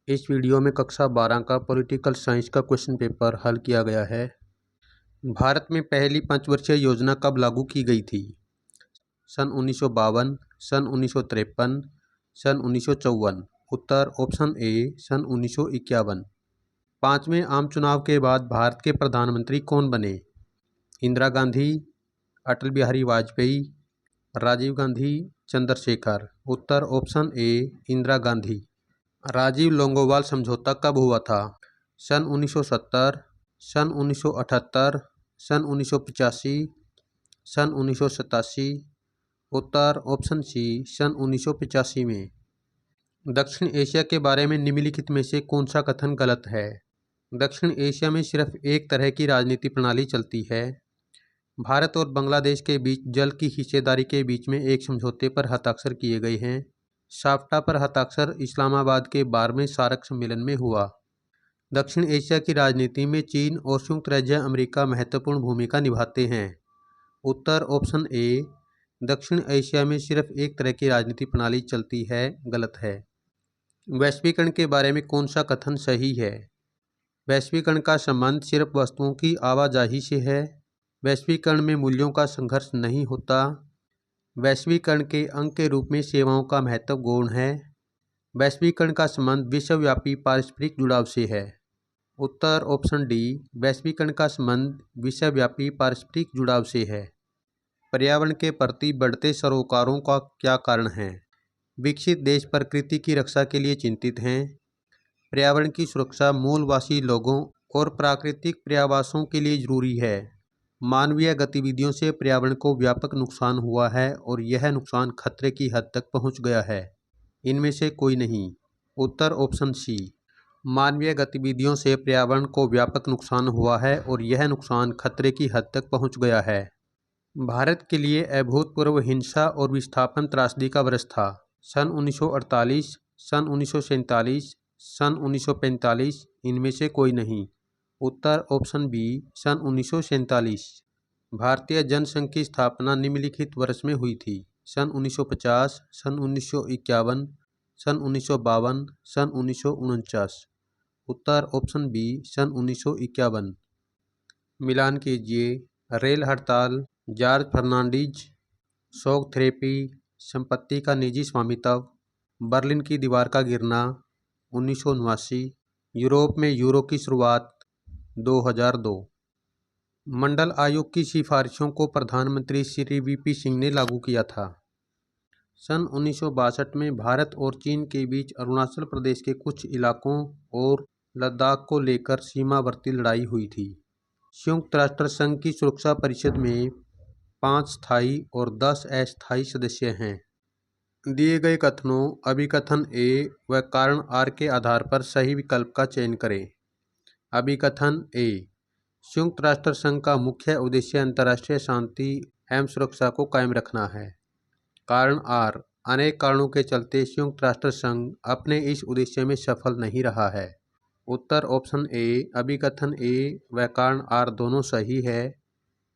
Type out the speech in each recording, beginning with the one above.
इस वीडियो में कक्षा 12 का पॉलिटिकल साइंस का क्वेश्चन पेपर हल किया गया है। भारत में पहली पंचवर्षीय योजना कब लागू की गई थी? सन 1952, सन 1953, सन 1954। उत्तर ऑप्शन ए सन 1951। पांचवें आम चुनाव के बाद भारत के प्रधानमंत्री कौन बने? इंदिरा गांधी, अटल बिहारी वाजपेयी, राजीव गांधी, चंद्रशेखर। उत्तर ऑप्शन ए इंदिरा गांधी। राजीव लोंगोवाल समझौता कब हुआ था? सन 1970, सन 1978, सन 1985, सन 1987। उत्तर ऑप्शन सी सन 1985 में। दक्षिण एशिया के बारे में निम्नलिखित में से कौन सा कथन गलत है? दक्षिण एशिया में सिर्फ एक तरह की राजनीति प्रणाली चलती है। भारत और बांग्लादेश के बीच जल की हिस्सेदारी के बीच में एक समझौते पर हस्ताक्षर किए गए हैं। साफ्टा पर हस्ताक्षर इस्लामाबाद के 12वें सार्क सम्मेलन में हुआ। दक्षिण एशिया की राजनीति में चीन और संयुक्त राज्य अमेरिका महत्वपूर्ण भूमिका निभाते हैं। उत्तर ऑप्शन ए दक्षिण एशिया में सिर्फ एक तरह की राजनीति प्रणाली चलती है गलत है। वैश्वीकरण के बारे में कौन सा कथन सही है? वैश्वीकरण का संबंध सिर्फ वस्तुओं की आवाजाही से है। वैश्वीकरण में मूल्यों का संघर्ष नहीं होता। वैश्वीकरण के अंग के रूप में सेवाओं का महत्व गौण है। वैश्वीकरण का संबंध विश्वव्यापी पारस्परिक जुड़ाव से है। उत्तर ऑप्शन डी वैश्वीकरण का संबंध विश्वव्यापी पारस्परिक जुड़ाव से है। पर्यावरण के प्रति बढ़ते सरोकारों का क्या कारण है? विकसित देश प्रकृति की रक्षा के लिए चिंतित हैं। पर्यावरण की सुरक्षा मूलवासी लोगों और प्राकृतिक पर्यावासों के लिए जरूरी है। मानवीय गतिविधियों से पर्यावरण को व्यापक नुकसान हुआ है और यह नुकसान खतरे की हद तक पहुंच गया है। इनमें से कोई नहीं। उत्तर ऑप्शन सी मानवीय गतिविधियों से पर्यावरण को व्यापक नुकसान हुआ है और यह नुकसान खतरे की हद तक पहुंच गया है। भारत के लिए अभूतपूर्व हिंसा और विस्थापन त्रासदी का वर्ष था। सन 1948, सन 1947, सन 1945। इनमें से कोई नहीं। उत्तर ऑप्शन बी सन 1947। भारतीय जनसंघ की स्थापना निम्नलिखित वर्ष में हुई थी। सन 1950, सन 1951, सन 1952, सन 1949। उत्तर ऑप्शन बी सन 1951। मिलान कीजिए। रेल हड़ताल, जॉर्ज फर्नांडीज, शॉक थेरेपी, संपत्ति का निजी स्वामित्व, बर्लिन की दीवार का गिरना 1979, यूरोप में यूरो की शुरुआत 2002। मंडल आयोग की सिफारिशों को प्रधानमंत्री श्री वीपी सिंह ने लागू किया था। सन 1962 में भारत और चीन के बीच अरुणाचल प्रदेश के कुछ इलाकों और लद्दाख को लेकर सीमावर्ती लड़ाई हुई थी। संयुक्त राष्ट्र संघ की सुरक्षा परिषद में 5 स्थायी और 10 अस्थायी सदस्य हैं। दिए गए कथनों अभिकथन ए व कारण आर के आधार पर सही विकल्प का चयन करें। अभिकथन ए संयुक्त राष्ट्र संघ का मुख्य उद्देश्य अंतर्राष्ट्रीय शांति एवं सुरक्षा को कायम रखना है। कारण आर अनेक कारणों के चलते संयुक्त राष्ट्र संघ अपने इस उद्देश्य में सफल नहीं रहा है। उत्तर ऑप्शन ए अभिकथन ए व कारण आर दोनों सही है।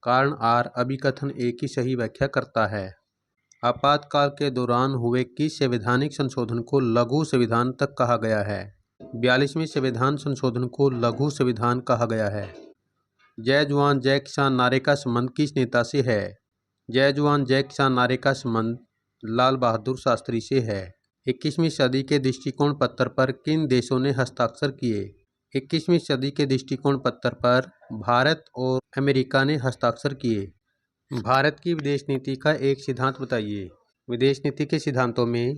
कारण आर अभिकथन ए की सही व्याख्या करता है। आपातकाल के दौरान हुए किस संवैधानिक संशोधन को लघु संविधान तक कहा गया है? 42वें संविधान संशोधन को लघु संविधान कहा गया है। जय जवान जय किसान नारे का संबंध किस नेता से है? जय जवान जय किसान नारे का संबंध लाल बहादुर शास्त्री से है। 21वीं सदी के दृष्टिकोण पत्र पर किन देशों ने हस्ताक्षर किए? 21वीं सदी के दृष्टिकोण पत्र पर भारत और अमेरिका ने हस्ताक्षर किए। भारत की विदेश नीति का एक सिद्धांत बताइए। विदेश नीति के सिद्धांतों में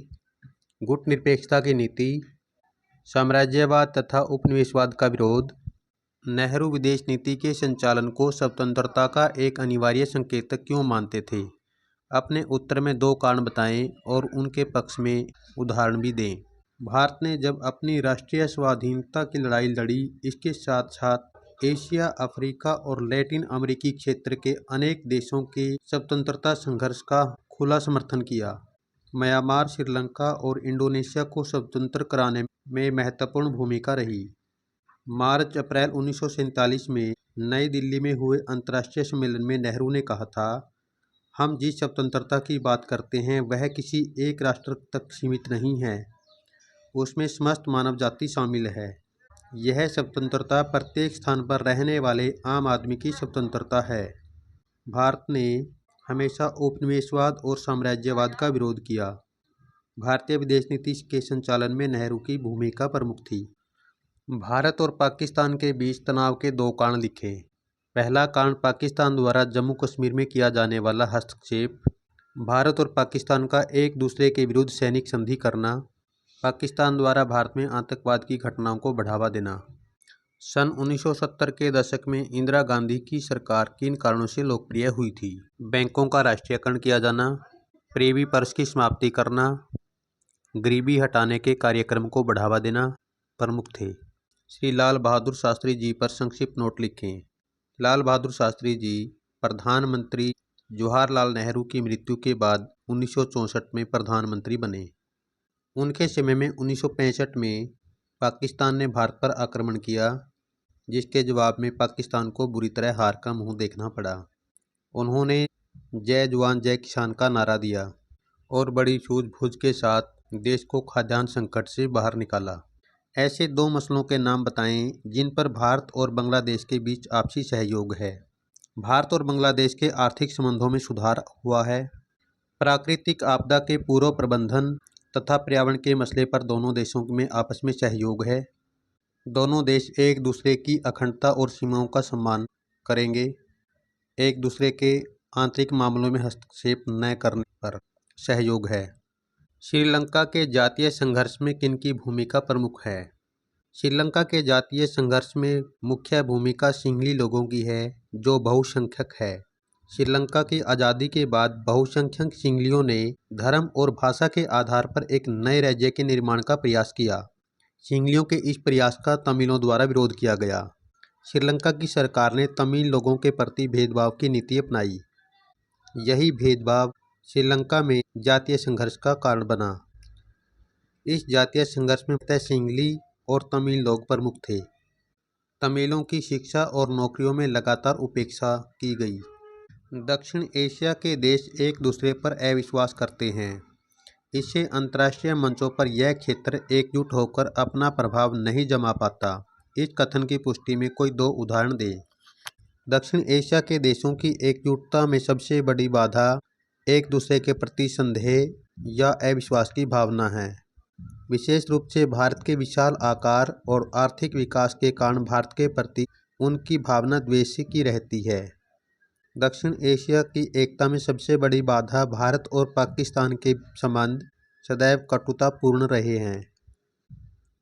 गुटनिरपेक्षता की नीति, साम्राज्यवाद तथा उपनिवेशवाद का विरोध। नेहरू विदेश नीति के संचालन को स्वतंत्रता का एक अनिवार्य संकेतक क्यों मानते थे? अपने उत्तर में 2 कारण बताएं और उनके पक्ष में उदाहरण भी दें। भारत ने जब अपनी राष्ट्रीय स्वाधीनता की लड़ाई लड़ी, इसके साथ साथ एशिया, अफ्रीका और लैटिन अमेरिकी क्षेत्र के अनेक देशों के स्वतंत्रता संघर्ष का खुला समर्थन किया। म्यांमार, श्रीलंका और इंडोनेशिया को स्वतंत्र कराने में महत्वपूर्ण भूमिका रही। मार्च-अप्रैल 1947 में नई दिल्ली में हुए अंतर्राष्ट्रीय सम्मेलन में नेहरू ने कहा था, हम जिस स्वतंत्रता की बात करते हैं वह किसी एक राष्ट्र तक सीमित नहीं है। उसमें समस्त मानव जाति शामिल है। यह स्वतंत्रता प्रत्येक स्थान पर रहने वाले आम आदमी की स्वतंत्रता है। भारत ने हमेशा उपनिवेशवाद और साम्राज्यवाद का विरोध किया। भारतीय विदेश नीति के संचालन में नेहरू की भूमिका प्रमुख थी। भारत और पाकिस्तान के बीच तनाव के दो कारण लिखे। पहला कारण पाकिस्तान द्वारा जम्मू कश्मीर में किया जाने वाला हस्तक्षेप, भारत और पाकिस्तान का एक दूसरे के विरुद्ध सैनिक संधि करना, पाकिस्तान द्वारा भारत में आतंकवाद की घटनाओं को बढ़ावा देना। सन 1970 के दशक में इंदिरा गांधी की सरकार किन कारणों से लोकप्रिय हुई थी? बैंकों का राष्ट्रीयकरण किया जाना, प्रिवी पर्स की समाप्ति करना, गरीबी हटाने के कार्यक्रम को बढ़ावा देना प्रमुख थे। श्री लाल बहादुर शास्त्री जी पर संक्षिप्त नोट लिखें। लाल बहादुर शास्त्री जी प्रधानमंत्री जवाहरलाल नेहरू की मृत्यु के बाद 1964 में प्रधानमंत्री बने। उनके समय में 1965 में पाकिस्तान ने भारत पर आक्रमण किया, जिसके जवाब में पाकिस्तान को बुरी तरह हार का मुंह देखना पड़ा। उन्होंने जय जवान जय किसान का नारा दिया और बड़ी सूझबूझ के साथ देश को खाद्यान्न संकट से बाहर निकाला। ऐसे दो मसलों के नाम बताएं जिन पर भारत और बांग्लादेश के बीच आपसी सहयोग है। भारत और बांग्लादेश के आर्थिक संबंधों में सुधार हुआ है। प्राकृतिक आपदा के पूर्व प्रबंधन तथा पर्यावरण के मसले पर दोनों देशों में आपस में सहयोग है। दोनों देश एक दूसरे की अखंडता और सीमाओं का सम्मान करेंगे। एक दूसरे के आंतरिक मामलों में हस्तक्षेप न करने पर सहयोग है। श्रीलंका के जातीय संघर्ष में किन की भूमिका प्रमुख है? श्रीलंका के जातीय संघर्ष में मुख्य भूमिका सिंहली लोगों की है, जो बहुसंख्यक है। श्रीलंका की आज़ादी के बाद बहुसंख्यक सिंहलियों ने धर्म और भाषा के आधार पर एक नए राज्य के निर्माण का प्रयास किया। सिंहलियों के इस प्रयास का तमिलों द्वारा विरोध किया गया। श्रीलंका की सरकार ने तमिल लोगों के प्रति भेदभाव की नीति अपनाई। यही भेदभाव श्रीलंका में जातीय संघर्ष का कारण बना। इस जातीय संघर्ष में सिंहली और तमिल लोग प्रमुख थे। तमिलों की शिक्षा और नौकरियों में लगातार उपेक्षा की गई। दक्षिण एशिया के देश एक दूसरे पर अविश्वास करते हैं। इससे अंतर्राष्ट्रीय मंचों पर यह क्षेत्र एकजुट होकर अपना प्रभाव नहीं जमा पाता। इस कथन की पुष्टि में कोई दो उदाहरण दें। दक्षिण एशिया के देशों की एकजुटता में सबसे बड़ी बाधा एक दूसरे के प्रति संदेह या अविश्वास की भावना है। विशेष रूप से भारत के विशाल आकार और आर्थिक विकास के कारण भारत के प्रति उनकी भावना द्वेष की रहती है। दक्षिण एशिया की एकता में सबसे बड़ी बाधा भारत और पाकिस्तान के संबंध सदैव कटुतापूर्ण रहे हैं।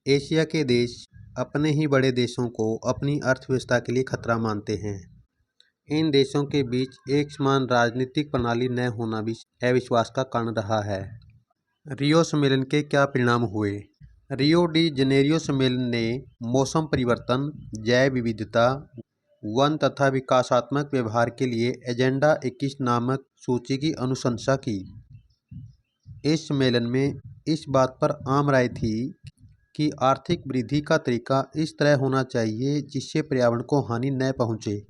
एशिया के देश अपने ही बड़े देशों को अपनी अर्थव्यवस्था के लिए खतरा मानते हैं। इन देशों के बीच एक समान राजनीतिक प्रणाली न होना भी अविश्वास का कारण रहा है। रियो सम्मेलन के क्या परिणाम हुए? रियो डी जनेरियो सम्मेलन ने मौसम परिवर्तन, जैव विविधता, वन तथा विकासात्मक व्यवहार के लिए एजेंडा 21 नामक सूची की अनुशंसा की। इस सम्मेलन में इस बात पर आम राय थी कि आर्थिक वृद्धि का तरीका इस तरह होना चाहिए जिससे पर्यावरण को हानि न पहुँचे।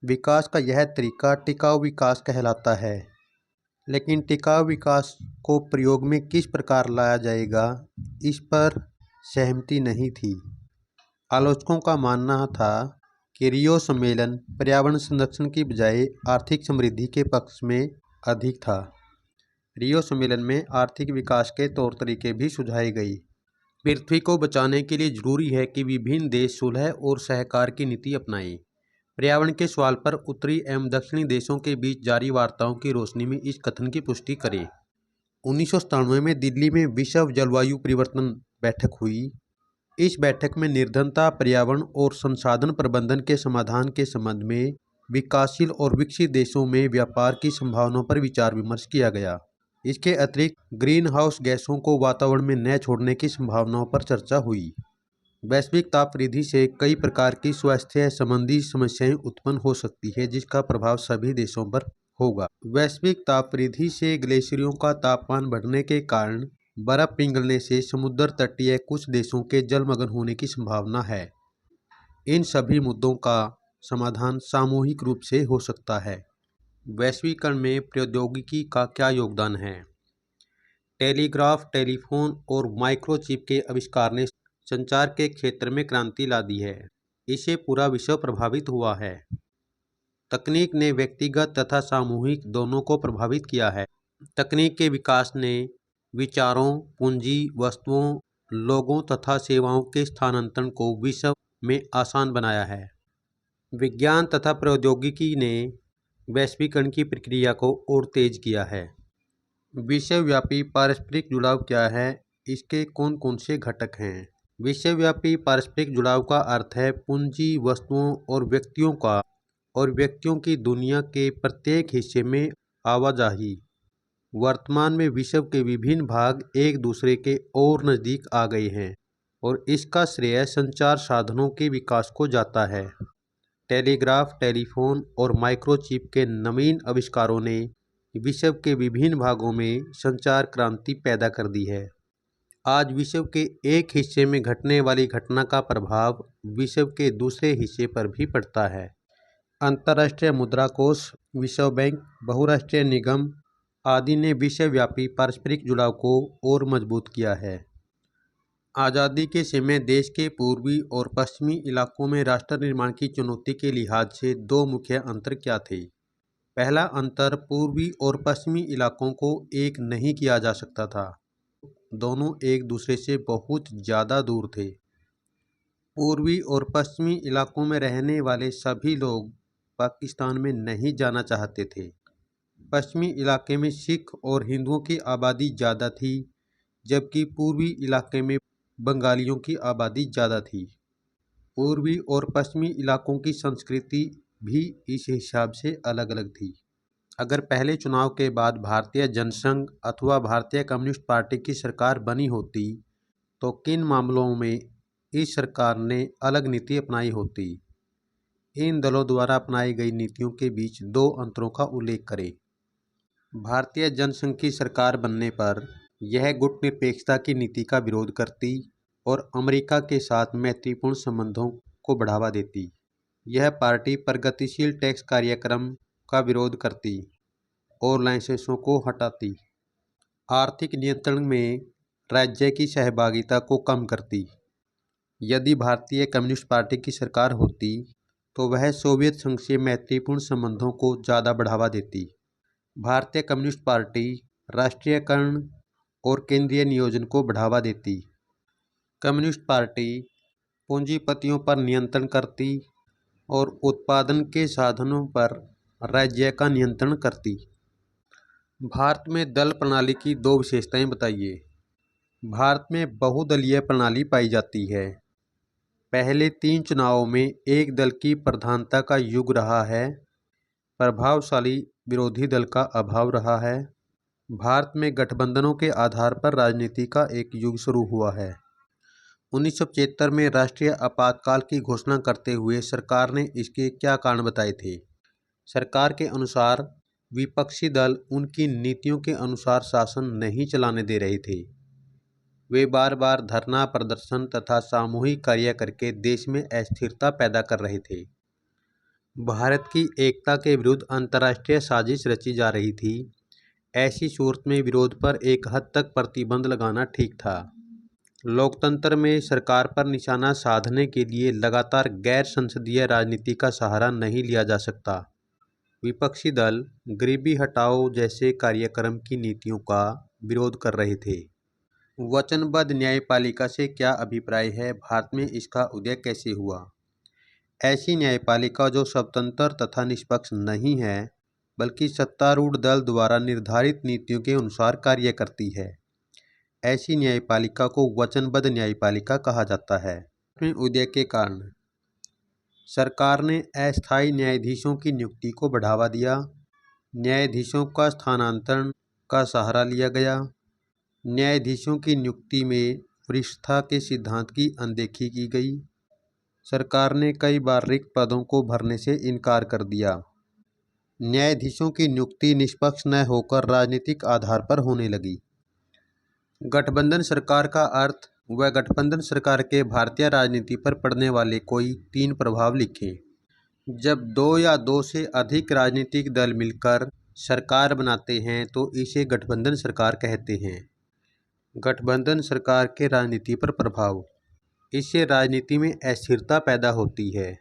विकास का यह तरीका टिकाऊ विकास कहलाता है। लेकिन टिकाऊ विकास को प्रयोग में किस प्रकार लाया जाएगा, इस पर सहमति नहीं थी। आलोचकों का मानना था कि रियो सम्मेलन पर्यावरण संरक्षण की बजाय आर्थिक समृद्धि के पक्ष में अधिक था। रियो सम्मेलन में आर्थिक विकास के तौर तरीके भी सुझाए गए। पृथ्वी को बचाने के लिए जरूरी है कि विभिन्न देश सुलह और सहकार की नीति अपनाएं। पर्यावरण के सवाल पर उत्तरी एवं दक्षिणी देशों के बीच जारी वार्ताओं की रोशनी में इस कथन की पुष्टि करें। 1997 में दिल्ली में विश्व जलवायु परिवर्तन बैठक हुई। इस बैठक में निर्धनता, पर्यावरण और संसाधन प्रबंधन के समाधान के संबंध में विकासशील और विकसित देशों में व्यापार की संभावनाओं पर विचार विमर्श किया गया। इसके अतिरिक्त ग्रीन हाउस गैसों को वातावरण में न छोड़ने की संभावनाओं पर चर्चा हुई। वैश्विक ताप वृद्धि से कई प्रकार की स्वास्थ्य संबंधी समस्याएं उत्पन्न हो सकती है, जिसका प्रभाव सभी देशों पर होगा। वैश्विक ताप वृद्धि से ग्लेशियरों का तापमान बढ़ने के कारण बर्फ पिघलने से समुद्र तटीय कुछ देशों के जलमग्न होने की संभावना है। इन सभी मुद्दों का समाधान सामूहिक रूप से हो सकता है। वैश्वीकरण में प्रौद्योगिकी का क्या योगदान है? टेलीग्राफ, टेलीफोन और माइक्रोचिप के आविष्कार ने संचार के क्षेत्र में क्रांति ला दी है। इससे पूरा विश्व प्रभावित हुआ है। तकनीक ने व्यक्तिगत तथा सामूहिक दोनों को प्रभावित किया है। तकनीक के विकास ने विचारों, पूंजी, वस्तुओं, लोगों तथा सेवाओं के स्थानांतरण को विश्व में आसान बनाया है। विज्ञान तथा प्रौद्योगिकी ने वैश्वीकरण की प्रक्रिया को और तेज किया है। विश्वव्यापी पारस्परिक जुड़ाव क्या है? इसके कौन कौन से घटक हैं? विश्वव्यापी पारस्परिक जुड़ाव का अर्थ है पूंजी, वस्तुओं और व्यक्तियों की दुनिया के प्रत्येक हिस्से में आवाजाही। वर्तमान में विश्व के विभिन्न भाग एक दूसरे के और नज़दीक आ गए हैं और इसका श्रेय संचार साधनों के विकास को जाता है। टेलीग्राफ, टेलीफोन और माइक्रोचिप के नवीन आविष्कारों ने विश्व के विभिन्न भागों में संचार क्रांति पैदा कर दी है। आज विश्व के एक हिस्से में घटने वाली घटना का प्रभाव विश्व के दूसरे हिस्से पर भी पड़ता है। अंतर्राष्ट्रीय मुद्रा कोष, विश्व बैंक, बहुराष्ट्रीय निगम आदि ने विश्वव्यापी पारस्परिक जुड़ाव को और मजबूत किया है। आज़ादी के समय देश के पूर्वी और पश्चिमी इलाकों में राष्ट्र निर्माण की चुनौती के लिहाज से दो मुख्य अंतर क्या थे? पहला अंतर, पूर्वी और पश्चिमी इलाकों को एक नहीं किया जा सकता था। दोनों एक दूसरे से बहुत ज़्यादा दूर थे। पूर्वी और पश्चिमी इलाकों में रहने वाले सभी लोग पाकिस्तान में नहीं जाना चाहते थे। पश्चिमी इलाके में सिख और हिंदुओं की आबादी ज़्यादा थी, जबकि पूर्वी इलाके में बंगालियों की आबादी ज़्यादा थी। पूर्वी और पश्चिमी इलाकों की संस्कृति भी इस हिसाब से अलग अलग थी। अगर पहले चुनाव के बाद भारतीय जनसंघ अथवा भारतीय कम्युनिस्ट पार्टी की सरकार बनी होती तो किन मामलों में इस सरकार ने अलग नीति अपनाई होती? इन दलों द्वारा अपनाई गई नीतियों के बीच दो अंतरों का उल्लेख करें। भारतीय जनसंघ की सरकार बनने पर यह गुटनिरपेक्षता की नीति का विरोध करती और अमेरिका के साथ मैत्रीपूर्ण संबंधों को बढ़ावा देती। यह पार्टी प्रगतिशील टैक्स कार्यक्रम का विरोध करती और लाइसेंसों को हटाती। आर्थिक नियंत्रण में राज्य की सहभागिता को कम करती। यदि भारतीय कम्युनिस्ट पार्टी की सरकार होती तो वह सोवियत संघ से मैत्रीपूर्ण संबंधों को ज़्यादा बढ़ावा देती। भारतीय कम्युनिस्ट पार्टी राष्ट्रीयकरण और केंद्रीय नियोजन को बढ़ावा देती। कम्युनिस्ट पार्टी पूंजीपतियों पर नियंत्रण करती और उत्पादन के साधनों पर राज्य का नियंत्रण करती। भारत में दल प्रणाली की दो विशेषताएं बताइए। भारत में बहुदलीय प्रणाली पाई जाती है। पहले 3 चुनावों में एक दल की प्रधानता का युग रहा है। प्रभावशाली विरोधी दल का अभाव रहा है। भारत में गठबंधनों के आधार पर राजनीति का एक युग शुरू हुआ है। 1975 में राष्ट्रीय आपातकाल की घोषणा करते हुए सरकार ने इसके क्या कारण बताए थे? सरकार के अनुसार विपक्षी दल उनकी नीतियों के अनुसार शासन नहीं चलाने दे रहे थे। वे बार बार धरना प्रदर्शन तथा सामूहिक कार्य करके देश में अस्थिरता पैदा कर रहे थे। भारत की एकता के विरुद्ध अंतर्राष्ट्रीय साजिश रची जा रही थी। ऐसी सूरत में विरोध पर एक हद तक प्रतिबंध लगाना ठीक था। लोकतंत्र में सरकार पर निशाना साधने के लिए लगातार गैर संसदीय राजनीति का सहारा नहीं लिया जा सकता। विपक्षी दल गरीबी हटाओ जैसे कार्यक्रम की नीतियों का विरोध कर रहे थे। वचनबद्ध न्यायपालिका से क्या अभिप्राय है? भारत में इसका उदय कैसे हुआ? ऐसी न्यायपालिका जो स्वतंत्र तथा निष्पक्ष नहीं है बल्कि सत्तारूढ़ दल द्वारा निर्धारित नीतियों के अनुसार कार्य करती है, ऐसी न्यायपालिका को वचनबद्ध न्यायपालिका कहा जाता है। उदय के कारण सरकार ने अस्थायी न्यायाधीशों की नियुक्ति को बढ़ावा दिया। न्यायाधीशों का स्थानांतरण का सहारा लिया गया। न्यायाधीशों की नियुक्ति में वरिष्ठता के सिद्धांत की अनदेखी की गई। सरकार ने कई बार रिक्त पदों को भरने से इनकार कर दिया। न्यायाधीशों की नियुक्ति निष्पक्ष न होकर राजनीतिक आधार पर होने लगी। गठबंधन सरकार का अर्थ व गठबंधन सरकार के भारतीय राजनीति पर पड़ने वाले कोई 3 प्रभाव लिखें। जब 2 या 2 से अधिक राजनीतिक दल मिलकर सरकार बनाते हैं तो इसे गठबंधन सरकार कहते हैं। गठबंधन सरकार के राजनीति पर प्रभाव। इससे राजनीति में अस्थिरता पैदा होती है।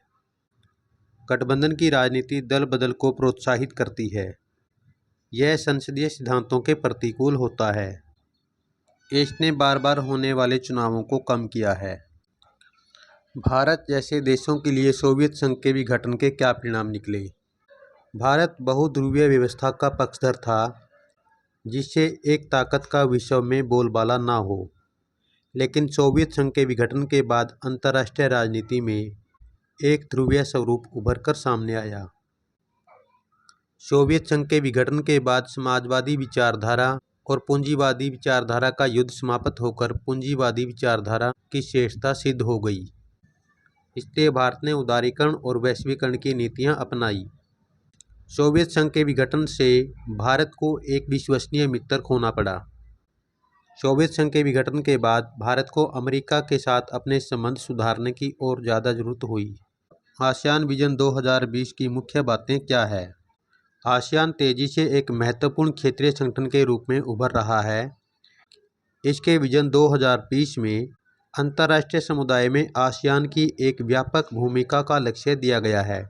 गठबंधन की राजनीति दल बदल को प्रोत्साहित करती है। यह संसदीय सिद्धांतों के प्रतिकूल होता है। इसने बार बार होने वाले चुनावों को कम किया है। भारत जैसे देशों के लिए सोवियत संघ के विघटन के क्या परिणाम निकले। भारत बहुध्रुवीय व्यवस्था का पक्षधर था, जिससे एक ताकत का विश्व में बोलबाला ना हो। लेकिन सोवियत संघ के विघटन के बाद अंतर्राष्ट्रीय राजनीति में एक ध्रुवीय स्वरूप उभर कर सामने आया। सोवियत संघ के विघटन के बाद समाजवादी विचारधारा और पूंजीवादी विचारधारा का युद्ध समाप्त होकर पूंजीवादी विचारधारा की श्रेष्ठता सिद्ध हो गई। इसलिए भारत ने उदारीकरण और वैश्वीकरण की नीतियां अपनाई। सोवियत संघ के विघटन से भारत को एक विश्वसनीय मित्र खोना पड़ा। सोवियत संघ के विघटन के बाद भारत को अमेरिका के साथ अपने संबंध सुधारने की और ज़्यादा जरूरत हुई। आसियान विजन 2020 की मुख्य बातें क्या है। आसियान तेजी से एक महत्वपूर्ण क्षेत्रीय संगठन के रूप में उभर रहा है। इसके विजन 2020 में अंतर्राष्ट्रीय समुदाय में आसियान की एक व्यापक भूमिका का लक्ष्य दिया गया है।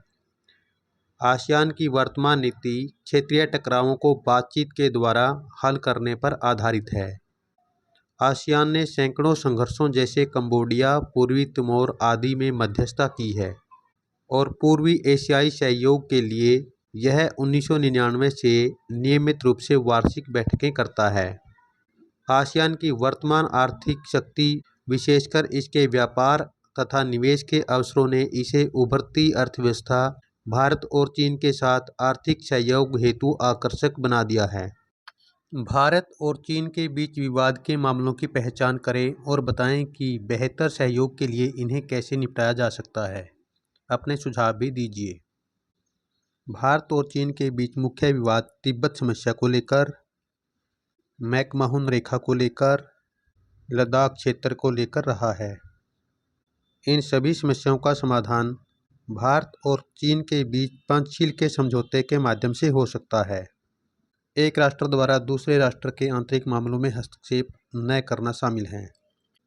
आसियान की वर्तमान नीति क्षेत्रीय टकरावों को बातचीत के द्वारा हल करने पर आधारित है। आसियान ने सैकड़ों संघर्षों जैसे कंबोडिया, पूर्वी तिमोर आदि में मध्यस्थता की है और पूर्वी एशियाई सहयोग के लिए यह 1999 से नियमित रूप से वार्षिक बैठकें करता है। आसियान की वर्तमान आर्थिक शक्ति, विशेषकर इसके व्यापार तथा निवेश के अवसरों ने इसे उभरती अर्थव्यवस्था भारत और चीन के साथ आर्थिक सहयोग हेतु आकर्षक बना दिया है। भारत और चीन के बीच विवाद के मामलों की पहचान करें और बताएं कि बेहतर सहयोग के लिए इन्हें कैसे निपटाया जा सकता है। अपने सुझाव भी दीजिए। भारत और चीन के बीच मुख्य विवाद तिब्बत समस्या को लेकर, मैकमोहन रेखा को लेकर, लद्दाख क्षेत्र को लेकर रहा है। इन सभी समस्याओं का समाधान भारत और चीन के बीच पंचशील के समझौते के माध्यम से हो सकता है। एक राष्ट्र द्वारा दूसरे राष्ट्र के आंतरिक मामलों में हस्तक्षेप न करना शामिल है।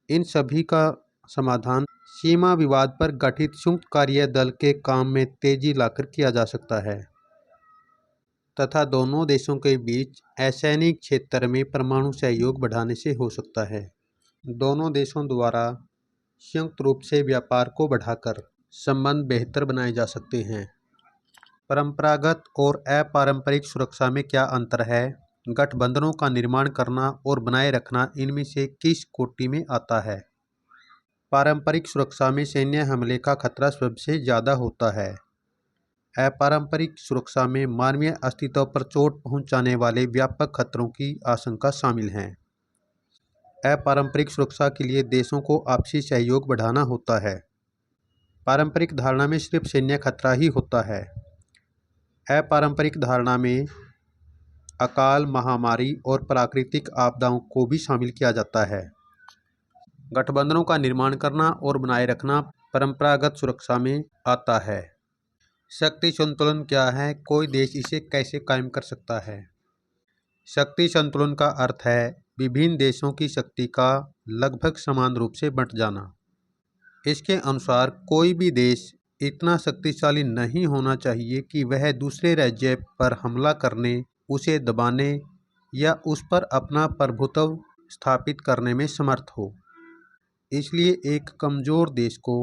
इन सभी का समाधान सीमा विवाद पर गठित संयुक्त कार्य दल के काम में तेजी लाकर किया जा सकता है तथा दोनों देशों के बीच असैनिक क्षेत्र में परमाणु सहयोग बढ़ाने से हो सकता है। दोनों देशों द्वारा संयुक्त रूप से व्यापार को बढ़ाकर संबंध बेहतर बनाए जा सकते हैं। परंपरागत और अपारंपरिक सुरक्षा में क्या अंतर है। गठबंधनों का निर्माण करना और बनाए रखना इनमें से किस कोटि में आता है। पारंपरिक सुरक्षा में सैन्य हमले का खतरा सबसे ज़्यादा होता है। अपारंपरिक सुरक्षा में मानवीय अस्तित्व पर चोट पहुंचाने वाले व्यापक खतरों की आशंका शामिल है। अपारंपरिक सुरक्षा के लिए देशों को आपसी सहयोग बढ़ाना होता है। पारंपरिक धारणा में सिर्फ सैन्य खतरा ही होता है। अपारंपरिक धारणा में अकाल, महामारी और प्राकृतिक आपदाओं को भी शामिल किया जाता है। गठबंधनों का निर्माण करना और बनाए रखना परंपरागत सुरक्षा में आता है। शक्ति संतुलन क्या है, कोई देश इसे कैसे कायम कर सकता है। शक्ति संतुलन का अर्थ है विभिन्न देशों की शक्ति का लगभग समान रूप से बंट जाना। इसके अनुसार कोई भी देश इतना शक्तिशाली नहीं होना चाहिए कि वह दूसरे राज्य पर हमला करने, उसे दबाने या उस पर अपना प्रभुत्व स्थापित करने में समर्थ हो। इसलिए एक कमज़ोर देश को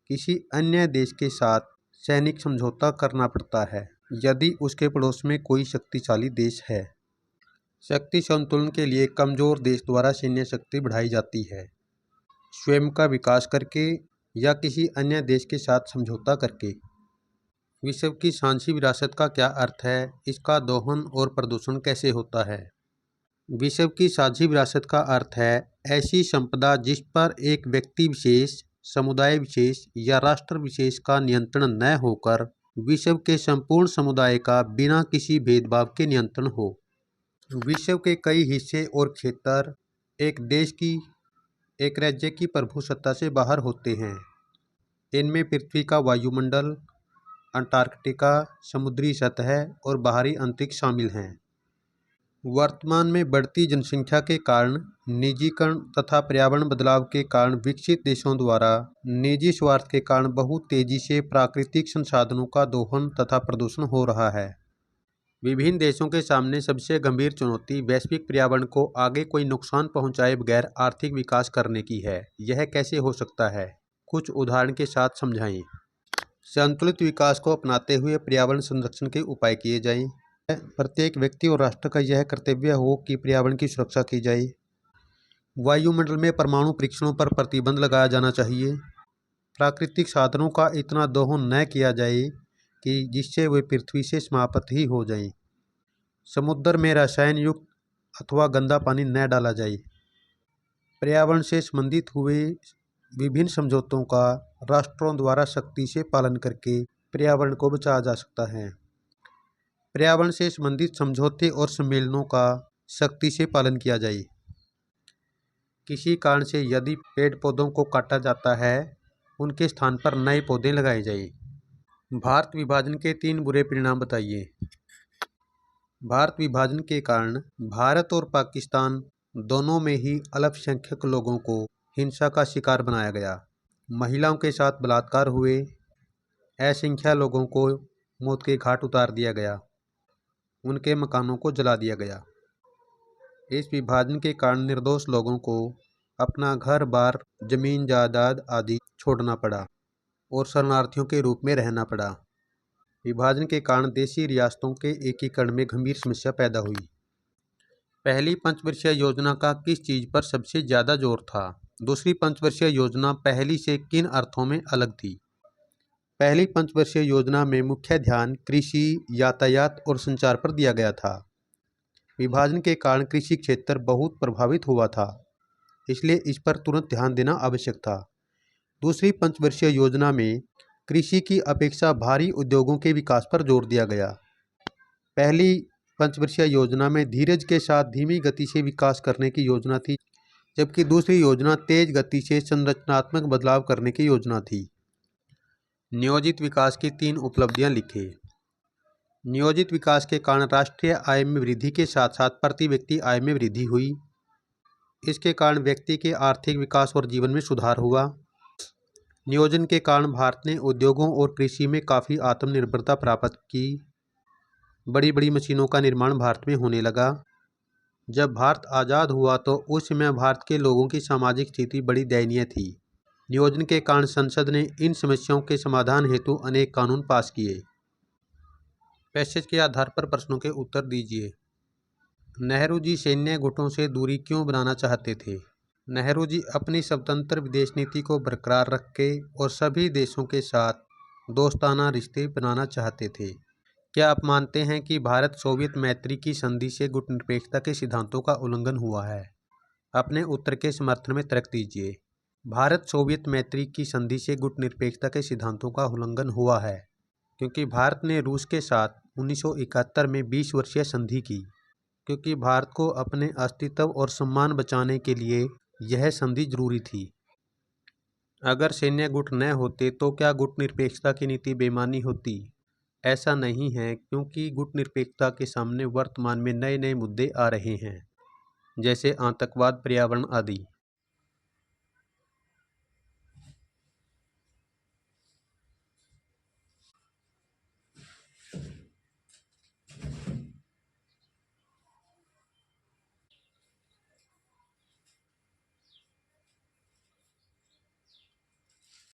किसी अन्य देश के साथ सैनिक समझौता करना पड़ता है यदि उसके पड़ोस में कोई शक्तिशाली देश है। शक्ति संतुलन के लिए कमज़ोर देश द्वारा सैन्य शक्ति बढ़ाई जाती है, स्वयं का विकास करके या किसी अन्य देश के साथ समझौता करके। विश्व की साझी विरासत का क्या अर्थ है, इसका दोहन और प्रदूषण कैसे होता है। विश्व की साझी विरासत का अर्थ है ऐसी संपदा जिस पर एक व्यक्ति विशेष, समुदाय विशेष या राष्ट्र विशेष का नियंत्रण न होकर विश्व के संपूर्ण समुदाय का बिना किसी भेदभाव के नियंत्रण हो। विश्व के कई हिस्से और क्षेत्र एक राज्य की प्रभुसत्ता से बाहर होते हैं। इनमें पृथ्वी का वायुमंडल, अंटार्कटिका, समुद्री सतह और बाहरी अंतरिक्ष शामिल हैं। वर्तमान में बढ़ती जनसंख्या के कारण, निजीकरण तथा पर्यावरण बदलाव के कारण विकसित देशों द्वारा निजी स्वार्थ के कारण बहुत तेजी से प्राकृतिक संसाधनों का दोहन तथा प्रदूषण हो रहा है। विभिन्न देशों के सामने सबसे गंभीर चुनौती वैश्विक पर्यावरण को आगे कोई नुकसान पहुंचाए बगैर आर्थिक विकास करने की है। यह कैसे हो सकता है? कुछ उदाहरण के साथ समझाएं। संतुलित विकास को अपनाते हुए पर्यावरण संरक्षण के उपाय किए जाएं। प्रत्येक व्यक्ति और राष्ट्र का यह कर्तव्य हो कि पर्यावरण की सुरक्षा की जाए। वायुमंडल में परमाणु परीक्षणों पर प्रतिबंध लगाया जाना चाहिए। प्राकृतिक साधनों का इतना दोहन न किया जाए कि जिससे वे पृथ्वी से समाप्त ही हो जाएं। समुद्र में रसायन युक्त अथवा गंदा पानी न डाला जाए। पर्यावरण से संबंधित हुए विभिन्न समझौतों का राष्ट्रों द्वारा सख्ती से पालन करके पर्यावरण को बचाया जा सकता है। पर्यावरण से संबंधित समझौते और सम्मेलनों का सख्ती से पालन किया जाए। किसी कारण से यदि पेड़ पौधों को काटा जाता है, उनके स्थान पर नए पौधे लगाए जाए। भारत विभाजन के 3 बुरे परिणाम बताइए। भारत विभाजन के कारण भारत और पाकिस्तान दोनों में ही अल्पसंख्यक लोगों को हिंसा का शिकार बनाया गया। महिलाओं के साथ बलात्कार हुए, असंख्य लोगों को मौत के घाट उतार दिया गया, उनके मकानों को जला दिया गया। इस विभाजन के कारण निर्दोष लोगों को अपना घर बार, जमीन जायदाद आदि छोड़ना पड़ा और शरणार्थियों के रूप में रहना पड़ा। विभाजन के कारण देशी रियासतों के एकीकरण में गंभीर समस्या पैदा हुई। पहली पंचवर्षीय योजना का किस चीज़ पर सबसे ज़्यादा जोर था? दूसरी पंचवर्षीय योजना पहली से किन अर्थों में अलग थी? पहली पंचवर्षीय योजना में मुख्य ध्यान कृषि, यातायात और संचार पर दिया गया था। विभाजन के कारण कृषि क्षेत्र बहुत प्रभावित हुआ था, इसलिए इस पर तुरंत ध्यान देना आवश्यक था। दूसरी पंचवर्षीय योजना में कृषि की अपेक्षा भारी उद्योगों के विकास पर जोर दिया गया। पहली पंचवर्षीय योजना में धीरज के साथ धीमी गति से विकास करने की योजना थी, जबकि दूसरी योजना तेज गति से संरचनात्मक बदलाव करने की योजना थी। नियोजित विकास की 3 उपलब्धियां लिखें। नियोजित विकास के कारण राष्ट्रीय आय में वृद्धि के साथ साथ प्रति व्यक्ति आय में वृद्धि हुई। इसके कारण व्यक्ति के आर्थिक विकास और जीवन में सुधार हुआ। नियोजन के कारण भारत ने उद्योगों और कृषि में काफ़ी आत्मनिर्भरता प्राप्त की। बड़ी बड़ी मशीनों का निर्माण भारत में होने लगा। जब भारत आज़ाद हुआ तो उस समय भारत के लोगों की सामाजिक स्थिति बड़ी दयनीय थी। नियोजन के कारण संसद ने इन समस्याओं के समाधान हेतु अनेक कानून पास किए। पैसेज के आधार पर प्रश्नों के उत्तर दीजिए। नेहरू जी सैन्य गुटों से दूरी क्यों बनाना चाहते थे? नेहरू जी अपनी स्वतंत्र विदेश नीति को बरकरार रख के और सभी देशों के साथ दोस्ताना रिश्ते बनाना चाहते थे। क्या आप मानते हैं कि भारत सोवियत मैत्री की संधि से गुटनिरपेक्षता के सिद्धांतों का उल्लंघन हुआ है? अपने उत्तर के समर्थन में तर्क दीजिए। भारत सोवियत मैत्री की संधि से गुटनिरपेक्षता के सिद्धांतों का उल्लंघन हुआ है क्योंकि भारत ने रूस के साथ 1971 में 20 वर्षीय संधि की, क्योंकि भारत को अपने अस्तित्व और सम्मान बचाने के लिए यह संधि जरूरी थी। अगर सैन्य गुट न होते तो क्या गुटनिरपेक्षता की नीति बेमानी होती? ऐसा नहीं है, क्योंकि गुटनिरपेक्षता के सामने वर्तमान में नए नए मुद्दे आ रहे हैं, जैसे आतंकवाद, पर्यावरण आदि।